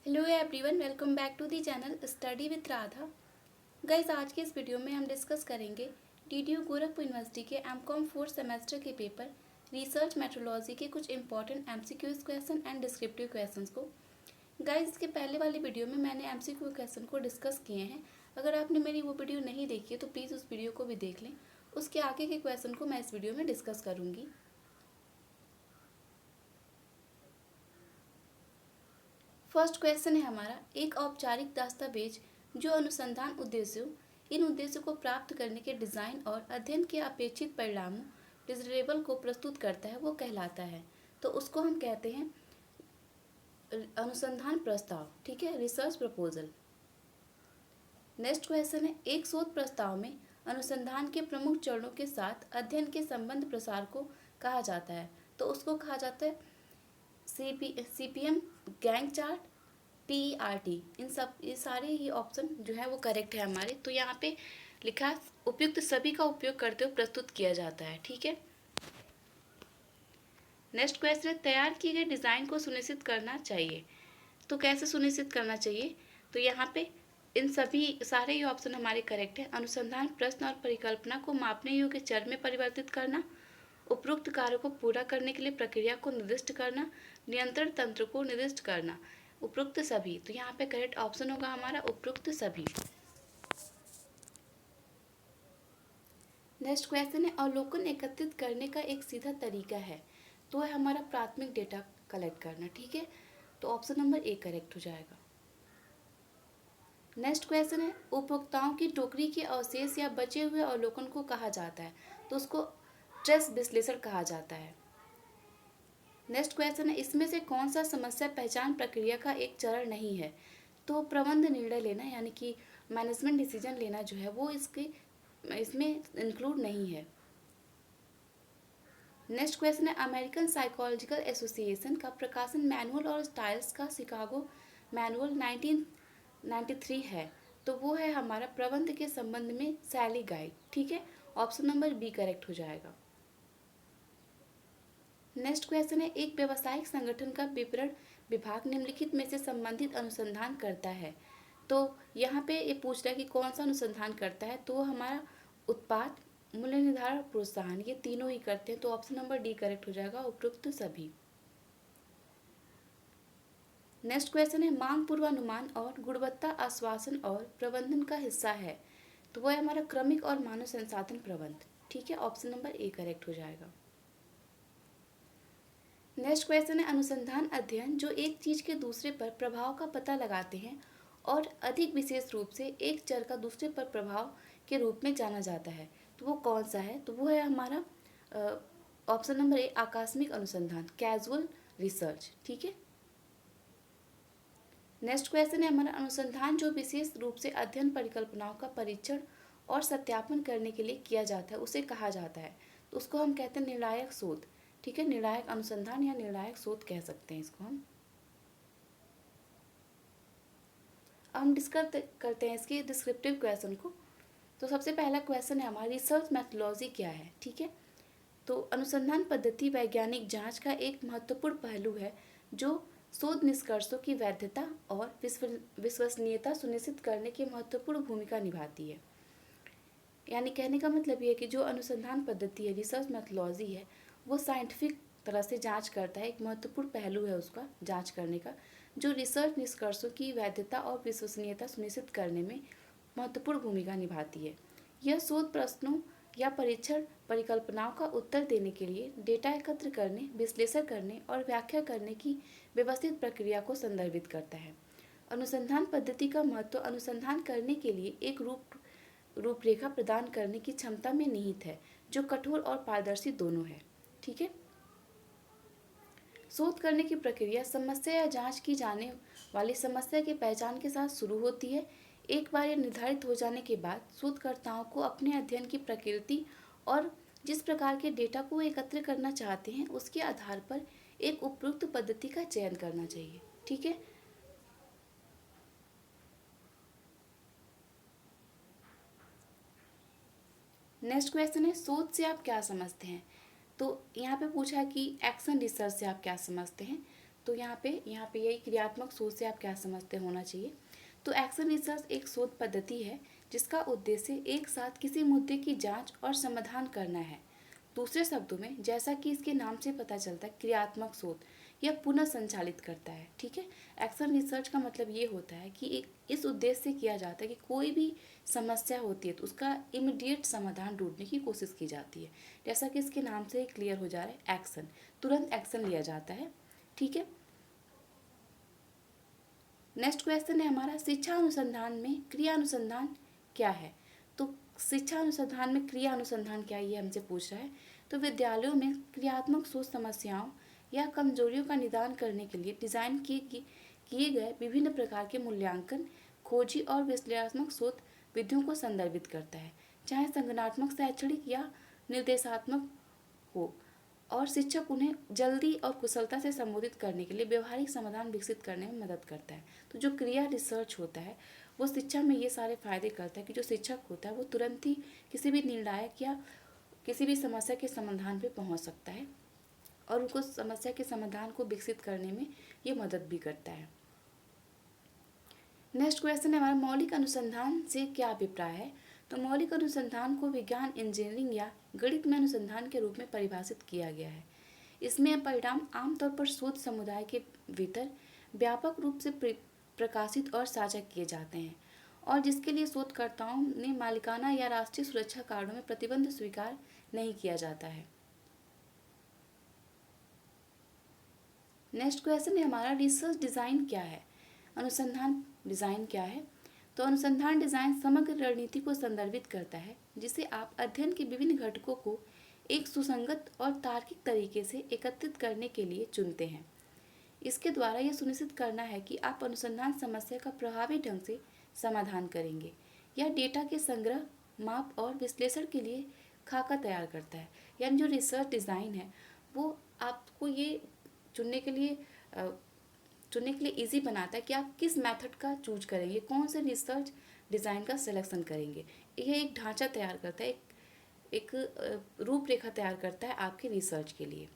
Hello everyone, welcome back to the channel study with Radha. Guys, आज के इस video में हम डिस्कस करेंगे डीडीयू गोरखपुर यूनिवर्सिटी के एमकॉम 4th सेमेस्टर के पेपर रिसर्च मेट्रोलॉजी के कुछ important MCQs question and descriptive questions को। गाइस, इसके पहले वाली वीडियो में मैंने एमसीक्यू क्वेश्चन को डिस्कस किए हैं। अगर आपने मेरी वो वीडियो नहीं देखी है तो प्लीज़ उस वीडियो को भी देख लें। उसके आगे के क्वेश्चन को मैं इस वीडियो में डिस्कस करूँगी। फर्स्ट क्वेश्चन है हमारा, एक औपचारिक दस्तावेज जो अनुसंधान उद्देश्यों इन उद्देश्यों को प्राप्त करने के डिज़ाइन और अध्ययन के अपेक्षित परिणामों डिलिवरेबल को प्रस्तुत करता है वो कहलाता है। तो उसको हम कहते हैं अनुसंधान प्रस्ताव। ठीक है, रिसर्च प्रपोजल। नेक्स्ट क्वेश्चन है, एक शोध प्रस्ताव में अनुसंधान के प्रमुख चरणों के साथ अध्ययन के संबंध प्रसार को कहा जाता है। तो उसको कहा जाता है CPM, गैंग चार्ट, PERT। ये सारे ही ऑप्शन जो है वो करेक्ट है हमारे। तो यहाँ पे लिखा है उपयुक्त सभी का उपयोग करते हुए प्रस्तुत किया जाता है। ठीक है। नेक्स्ट क्वेश्चन है, तैयार किए गए डिज़ाइन को सुनिश्चित करना चाहिए। तो कैसे सुनिश्चित करना चाहिए? तो यहाँ पे इन सभी सारे ही ऑप्शन हमारे करेक्ट है। अनुसंधान प्रश्न और परिकल्पना को मापने योग्य चर में परिवर्तित करना, उपरोक्त कार्य को पूरा करने के लिए प्रक्रिया को निर्दिष्ट करना, नियंत्रण तंत्र को निर्दिष्ट करना, उपरोक्त सभी। तो यहाँ पे करेक्ट ऑप्शन होगा हमारा उपरोक्त सभी। नेक्स्ट क्वेश्चन है, अवलोकन एकत्रित करने का एक सीधा तरीका है। तो है हमारा प्राथमिक डेटा कलेक्ट करना। ठीक है, तो ऑप्शन नंबर ए करेक्ट हो जाएगा। नेक्स्ट क्वेश्चन है, उपभोक्ताओं की टोकरी के अवशेष या बचे हुए अवलोकन को कहा जाता है। तो उसको ट्रेस विश्लेषण कहा जाता है। नेक्स्ट क्वेश्चन है, इसमें से कौन सा समस्या पहचान प्रक्रिया का एक चरण नहीं है। तो प्रबंध निर्णय लेना यानी कि मैनेजमेंट डिसीजन लेना जो है वो इसमें इंक्लूड नहीं है। नेक्स्ट क्वेश्चन है, अमेरिकन साइकोलॉजिकल एसोसिएशन का प्रकाशन मैनुअल और स्टाइल्स का शिकागो मैनुअल 1993 है। तो वो है हमारा प्रबंध के संबंध में शैली गाइड। ठीक है, ऑप्शन नंबर बी करेक्ट हो जाएगा। नेक्स्ट क्वेश्चन है, एक व्यावसायिक संगठन का विपणन विभाग निम्नलिखित में से संबंधित अनुसंधान करता है। तो यहाँ पे ये पूछ रहा है कि कौन सा अनुसंधान करता है। तो हमारा उत्पाद, मूल्य निर्धारण, प्रोत्साहन, ये तीनों ही करते हैं। तो ऑप्शन नंबर डी करेक्ट हो जाएगा, उपरोक्त सभी। नेक्स्ट क्वेश्चन है, मांग पूर्वानुमान और गुणवत्ता आश्वासन और प्रबंधन का हिस्सा है। तो वह है हमारा क्रमिक और मानव संसाधन प्रबंध। ठीक है, ऑप्शन नंबर ए करेक्ट हो जाएगा। नेक्स्ट क्वेश्चन है, अनुसंधान अध्ययन जो एक चीज के दूसरे पर प्रभाव का पता लगाते हैं और अधिक विशेष रूप से एक चर का दूसरे पर प्रभाव के रूप में जाना जाता है। तो वो कौन सा है? तो वो है हमारा ऑप्शन नंबर ए आकस्मिक अनुसंधान, कैजुअल रिसर्च। ठीक है। नेक्स्ट क्वेश्चन है हमारा, अनुसंधान जो विशेष रूप से अध्ययन परिकल्पनाओं का परीक्षण और सत्यापन करने के लिए किया जाता है उसे कहा जाता है। तो उसको हम कहते हैं निर्णायक शोध। ठीक है, निर्णायक अनुसंधान या निर्णायक शोध कह सकते हैं इसको हम। अब हम डिस्कस करते हैं इसके डिस्क्रिप्टिव क्वेश्चन को। तो सबसे पहला क्वेश्चन है हमारा, रिसर्च मेथोडोलॉजी क्या है। ठीक है, तो अनुसंधान पद्धति वैज्ञानिक जांच का एक महत्वपूर्ण पहलू है जो शोध निष्कर्षों की वैधता और विश्वसनीयता सुनिश्चित करने की महत्वपूर्ण भूमिका निभाती है। यानी कहने का मतलब ये है कि जो अनुसंधान पद्धति है, रिसर्च मेथोडोलॉजी है, वो साइंटिफिक तरह से जांच करता है। एक महत्वपूर्ण पहलू है उसका जांच करने का, जो रिसर्च निष्कर्षों की वैधता और विश्वसनीयता सुनिश्चित करने में महत्वपूर्ण भूमिका निभाती है। यह शोध प्रश्नों या परीक्षण परिकल्पनाओं का उत्तर देने के लिए डेटा एकत्र करने, विश्लेषण करने और व्याख्या करने की व्यवस्थित प्रक्रिया को संदर्भित करता है। अनुसंधान पद्धति का महत्व अनुसंधान करने के लिए एक रूपरेखा प्रदान करने की क्षमता में निहित है, जो कठोर और पारदर्शी दोनों है। ठीक है। शोध करने की प्रक्रिया समस्या या जांच की जाने वाली समस्या की पहचान के साथ शुरू होती है। एक बार यह निर्धारित हो जाने के बाद शोधकर्ताओं को अपने अध्ययन की प्रकृति और जिस प्रकार के डेटा को एकत्र करना चाहते हैं उसके आधार पर एक उपयुक्त पद्धति का चयन करना चाहिए। ठीक है। नेक्स्ट क्वेश्चन है, शोध से आप क्या समझते हैं। तो यहाँ पे पूछा कि एक्शन रिसर्च से आप क्या समझते हैं। तो यहाँ पे यही क्रियात्मक सोच से आप क्या समझते होना चाहिए। तो एक्शन रिसर्च एक शोध पद्धति है जिसका उद्देश्य एक साथ किसी मुद्दे की जांच और समाधान करना है। दूसरे शब्दों में, जैसा कि इसके नाम से पता चलता है, क्रियात्मक शोध यह पुनः संचालित करता है। ठीक है, एक्शन रिसर्च का मतलब ये होता है कि एक इस उद्देश्य से किया जाता है कि कोई भी समस्या होती है तो उसका इमीडिएट समाधान ढूंढने की कोशिश की जाती है। जैसा कि इसके नाम से ही क्लियर हो जा रहा है, एक्शन, तुरंत एक्शन लिया जाता है। ठीक है, नेक्स्ट क्वेश्चन है हमारा, शिक्षा अनुसंधान में क्रिया अनुसंधान क्या है। तो शिक्षा अनुसंधान में क्रिया अनुसंधान क्या है, ये हमसे पूछ रहा है। तो विद्यालयों में क्रियात्मक सोच समस्याओं या कमजोरियों का निदान करने के लिए डिजाइन किए गए विभिन्न प्रकार के मूल्यांकन, खोजी और विश्लेषणात्मक सोच विधियों को संदर्भित करता है, चाहे संगठनात्मक, शैक्षणिक या निर्देशात्मक हो, और शिक्षक उन्हें जल्दी और कुशलता से संबोधित करने के लिए व्यवहारिक समाधान विकसित करने में मदद करता है। तो जो क्रिया रिसर्च होता है वो शिक्षा में ये सारे फायदे करता है कि जो शिक्षक होता है वो तुरंत ही किसी भी निर्णायक या किसी भी समस्या के समाधान पे पहुंच सकता है और उनको समस्या के समाधान को विकसित करने में ये मदद भी करता है। नेक्स्ट क्वेश्चन है हमारा, मौलिक अनुसंधान से क्या अभिप्राय है। तो मौलिक अनुसंधान को विज्ञान, इंजीनियरिंग या गणित में अनुसंधान के रूप में परिभाषित किया गया है। इसमें परिणाम आमतौर पर शोध समुदाय के भीतर व्यापक रूप से प्रकाशित और साझा किए जाते हैं और जिसके लिए शोधकर्ताओं ने मालिकाना या राष्ट्रीय सुरक्षा कार्डों में प्रतिबंध स्वीकार नहीं किया जाता है। नेक्स्ट क्वेश्चन है हमारा, रिसर्च डिज़ाइन क्या है। अनुसंधान डिज़ाइन क्या है। तो अनुसंधान डिज़ाइन समग्र रणनीति को संदर्भित करता है जिसे आप अध्ययन के विभिन्न घटकों को एक सुसंगत और तार्किक तरीके से एकत्रित करने के लिए चुनते हैं। इसके द्वारा यह सुनिश्चित करना है कि आप अनुसंधान समस्या का प्रभावी ढंग से समाधान करेंगे। यह डेटा के संग्रह, माप और विश्लेषण के लिए खाका तैयार करता है। यानी जो रिसर्च डिज़ाइन है वो आपको ये चुनने के लिए इजी बनाता है कि आप किस मेथड का चूज करेंगे, कौन से रिसर्च डिज़ाइन का सिलेक्शन करेंगे। यह एक ढांचा तैयार करता है, एक रूपरेखा तैयार करता है आपके रिसर्च के लिए।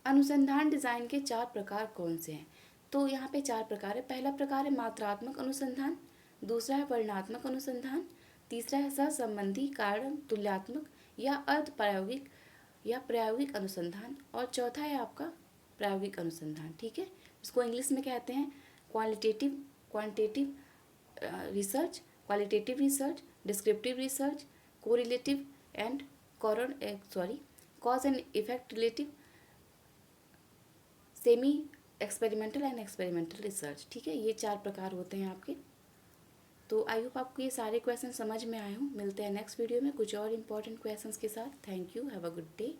अनुसंधान डिज़ाइन के 4 प्रकार कौन से हैं। तो यहाँ पे 4 प्रकार है। पहला प्रकार है मात्रात्मक अनुसंधान, दूसरा है वर्णनात्मक अनुसंधान, तीसरा है सहसंबंधी कारण तुल्यात्मक या अर्ध प्रायोगिक या प्रायोगिक अनुसंधान, और चौथा है आपका प्रायोगिक अनुसंधान। ठीक है, इसको इंग्लिश में कहते हैं quantitative research, qualitative research, descriptive research, correlative and cause and effect relative, semi experimental and experimental research. ठीक है, ये 4 प्रकार होते हैं आपके। तो आई होप आपको ये सारे क्वेश्चन समझ में आए हों। मिलते हैं नेक्स्ट वीडियो में कुछ और इंपॉर्टेंट क्वेश्चंस के साथ। Thank you, have a good day.